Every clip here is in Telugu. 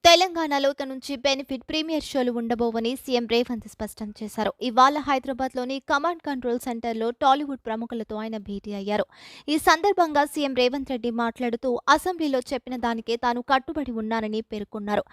తెలంగాణలో ఇక నుంచి బెనిఫిట్ ప్రీమియర్ షోలు ఉండబోవని సీఎం రేవంత్ స్పష్టం చేశారు. ఇవాళ హైదరాబాద్లోని కమాండ్ కంట్రోల్ సెంటర్లో టాలీవుడ్ ప్రముఖులతో ఆయన భేటీ అయ్యారు. ఈ సందర్భంగా సీఎం రేవంత్ రెడ్డి మాట్లాడుతూ అసెంబ్లీలో చెప్పిన దానికే తాను కట్టుబడి ఉన్నానని పేర్కొన్నారు.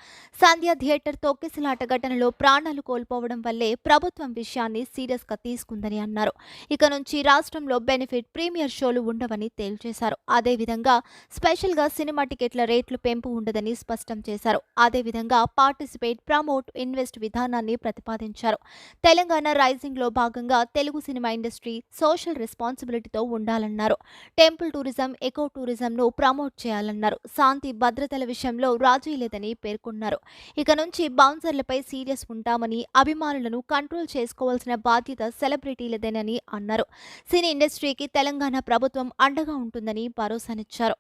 సంధ్య థియేటర్ తొక్కిసలాట ఘటనలో ప్రాణాలు కోల్పోవడం వల్లే ప్రభుత్వం విషయాన్ని సీరియస్గా తీసుకుందని అన్నారు. ఇక నుంచి రాష్ట్రంలో బెనిఫిట్ ప్రీమియర్ షోలు ఉండవని తేల్చేశారు. అదేవిధంగా స్పెషల్గా సినిమా టికెట్ల రేట్లు పెంపు ఉండదని స్పష్టం చేశారు. అదేవిధంగా పార్టిసిపేట్, ప్రమోట్, ఇన్వెస్ట్ విధానాన్ని ప్రతిపాదించారు. తెలంగాణ రైజింగ్లో భాగంగా తెలుగు సినిమా ఇండస్ట్రీ సోషల్ రెస్పాన్సిబిలిటీతో ఉండాలన్నారు. టెంపుల్ టూరిజం, ఎకో టూరిజంను ప్రమోట్ చేయాలన్నారు. శాంతి భద్రతల విషయంలో రాజీ లేదని పేర్కొన్నారు. ఇక నుంచి బౌన్సర్లపై సీరియస్ ఉంటామని, అభిమానులను కంట్రోల్ చేసుకోవాల్సిన బాధ్యత సెలబ్రిటీలదేనని అన్నారు. సినీ ఇండస్ట్రీకి తెలంగాణ ప్రభుత్వం అండగా ఉంటుందని భరోసానిచ్చారు.